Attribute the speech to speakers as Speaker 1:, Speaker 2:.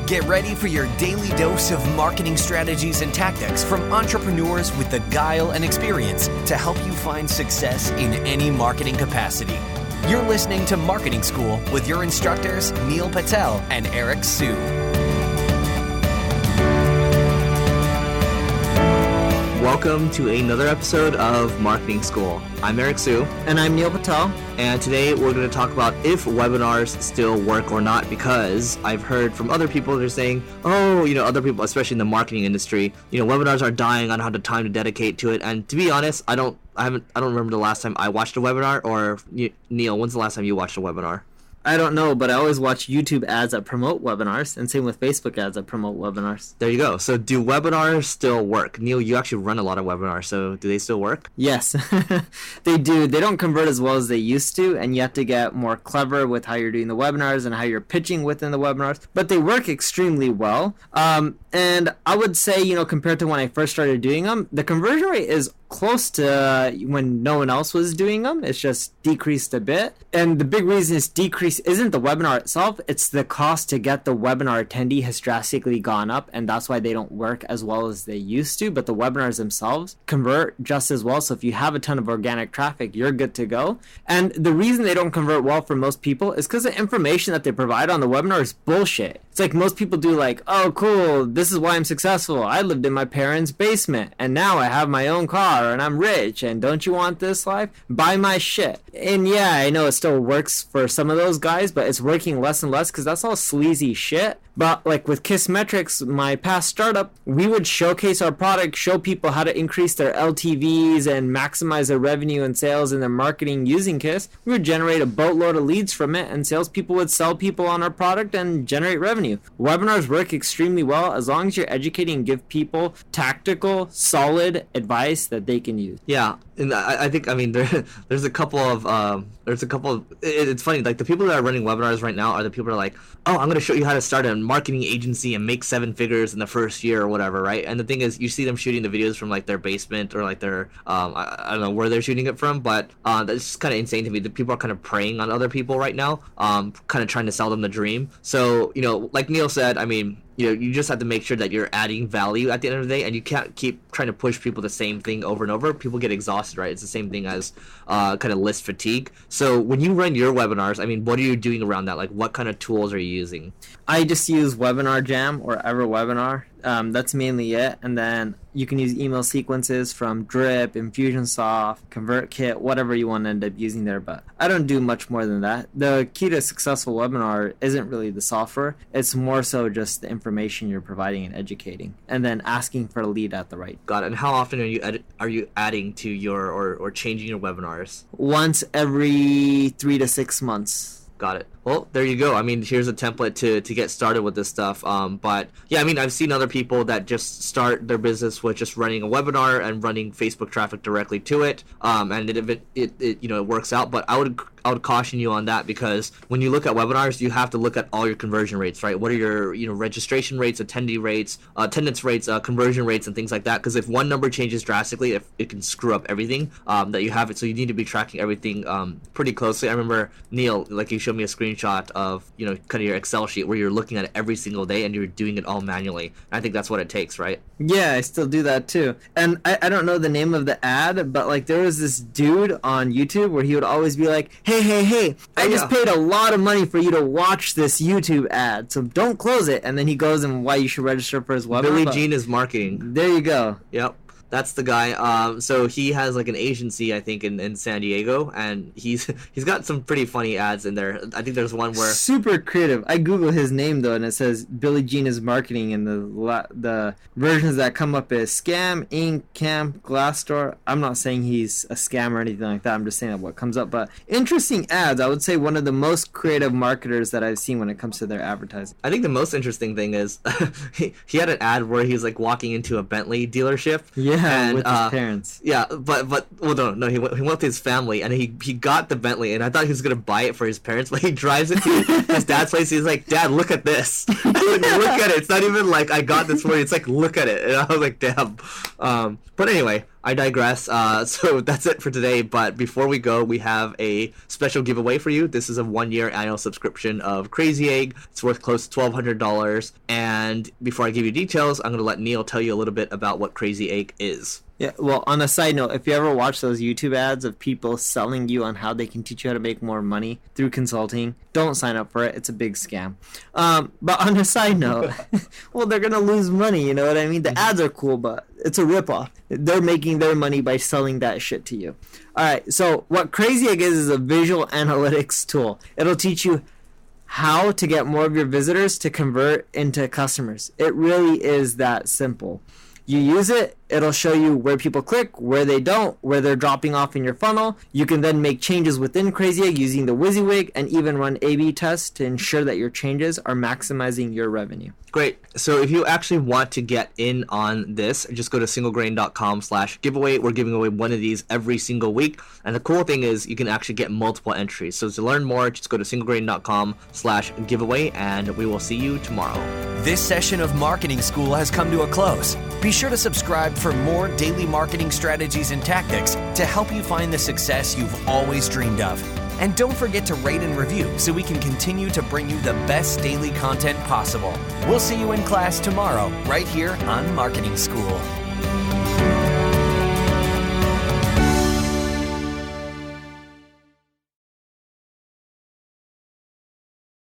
Speaker 1: Get ready for your daily dose of marketing strategies and tactics from entrepreneurs with the guile and experience to help you find success in any marketing capacity. You're listening to Marketing School with your instructors, Neil Patel and Eric Sue.
Speaker 2: Welcome to another episode of Marketing School. I'm Eric Sue.
Speaker 3: And I'm Neil Patel.
Speaker 2: And today we're going to talk about if webinars still work or not, because I've heard from other people that are saying, other people, especially in the marketing industry, webinars are dying. I don't have the time to dedicate to it. And to be honest, I don't remember the last time I watched a webinar. Or Neil, when's the last time you watched a webinar?
Speaker 3: I don't know, but I always watch YouTube ads that promote webinars, and same with Facebook ads that promote webinars.
Speaker 2: There you go. So do webinars still work? Neil, you actually run a lot of webinars, so do they still work?
Speaker 3: Yes, they do. They don't convert as well as they used to, and you have to get more clever with how you're doing the webinars and how you're pitching within the webinars, but they work extremely well. And I would say, compared to when I first started doing them, the conversion rate is close to when no one else was doing them. It's just decreased a bit. And the big reason it's decreased isn't the webinar itself, it's the cost to get the webinar attendee has drastically gone up, and that's why they don't work as well as they used to. But the webinars themselves convert just as well. So if you have a ton of organic traffic, you're good to go. And the reason they don't convert well for most people is because the information that they provide on the webinar is bullshit. It's like most people do like, oh cool, this is why I'm successful. I lived in my parents' basement and now I have my own car and I'm rich, and don't you want this life? Buy my shit. And yeah, I know it still works for some of those guys, but it's working less and less because that's all sleazy shit. But like with Kissmetrics, my past startup, we would showcase our product, show people how to increase their LTVs and maximize their revenue and sales in their marketing using Kiss. We would generate a boatload of leads from it, and salespeople would sell people on our product and generate revenue. Webinars work extremely well as long as you're educating and give people tactical, solid advice that they can use.
Speaker 2: Yeah, and I think there's a couple of it's funny, like the people that are running webinars right now are the people that are like, oh, I'm going to show you how to start a marketing agency and make 7 figures in the first year or whatever, right? And the thing is, you see them shooting the videos from like their basement or like their I don't know where they're shooting it from, but that's just kind of insane to me. The people are kind of preying on other people right now, kind of trying to sell them the dream. So like Neil said, you just have to make sure that you're adding value at the end of the day, and you can't keep trying to push people the same thing over and over. People get exhausted, right? It's the same thing as kind of list fatigue. So when you run your webinars, what are you doing around that? Like, what kind of tools are you using?
Speaker 3: I just use Webinar Jam or EverWebinar. That's mainly it. And then you can use email sequences from Drip, Infusionsoft, ConvertKit, whatever you want to end up using there. But I don't do much more than that. The key to a successful webinar isn't really the software. It's more so just the information you're providing and educating, and then asking for a lead at the right.
Speaker 2: Got it. And how often are you adding to your or changing your webinars?
Speaker 3: Once every 3 to 6 months.
Speaker 2: Got it. Well, there you go. Here's a template to get started with this stuff. But yeah, I've seen other people that just start their business with just running a webinar and running Facebook traffic directly to it. And it works out. But I would caution you on that, because when you look at webinars, you have to look at all your conversion rates, right? What are your registration rates, attendee rates, attendance rates, conversion rates, and things like that? Because if one number changes drastically, it can screw up everything that you have it. So you need to be tracking everything pretty closely. I remember Neil, like, you showed me a screenshot of kind of your Excel sheet where you're looking at it every single day and you're doing it all manually. And I think that's what it takes, right?
Speaker 3: Yeah, I still do that too. And I don't know the name of the ad, but like there was this dude on YouTube where he would always be like, hey, I just paid a lot of money for you to watch this YouTube ad, so don't close it. And then he goes and why you should register for his webinar.
Speaker 2: Billie Jean is marketing.
Speaker 3: There you go.
Speaker 2: Yep. That's the guy. So he has like an agency, I think, in San Diego, and he's got some pretty funny ads in there. I think there's one where
Speaker 3: super creative. I Google his name though, and it says Billie Jean is marketing, and the versions that come up is Scam, Inc, Camp, Glassdoor. I'm not saying he's a scam or anything like that. I'm just saying what comes up. But interesting ads. I would say one of the most creative marketers that I've seen when it comes to their advertising.
Speaker 2: I think the most interesting thing is he had an ad where he's like walking into a Bentley dealership.
Speaker 3: Yeah.
Speaker 2: And,
Speaker 3: with his parents.
Speaker 2: Yeah, but well, no, he went with his family, and he got the Bentley, and I thought he was gonna buy it for his parents, but he drives it to his dad's place. He's like, Dad, look at this. Look at it. It's not even like I got this for you. It's like, look at it. And I was like, damn. But anyway, I digress. So that's it for today. But before we go, we have a special giveaway for you. This is a 1-year annual subscription of Crazy Egg. It's worth close to $1,200. And before I give you details, I'm going to let Neil tell you a little bit about what Crazy Egg is.
Speaker 3: Yeah, well, on a side note, if you ever watch those YouTube ads of people selling you on how they can teach you how to make more money through consulting, don't sign up for it. It's a big scam. But on a side note, well, they're going to lose money, you know what I mean? The ads are cool, but it's a ripoff. They're making their money by selling that shit to you. All right, so what Crazy Egg is a visual analytics tool. It'll teach you how to get more of your visitors to convert into customers. It really is that simple. You use it, it'll show you where people click, where they don't, where they're dropping off in your funnel. You can then make changes within Crazy Egg using the WYSIWYG and even run A/B tests to ensure that your changes are maximizing your revenue.
Speaker 2: Great. So if you actually want to get in on this, just go to singlegrain.com/giveaway. We're giving away one of these every single week. And the cool thing is you can actually get multiple entries. So to learn more, just go to singlegrain.com/giveaway, and we will see you tomorrow.
Speaker 1: This session of Marketing School has come to a close. Be sure to subscribe for more daily marketing strategies and tactics to help you find the success you've always dreamed of. And don't forget to rate and review so we can continue to bring you the best daily content possible. We'll see you in class tomorrow, right here on Marketing School.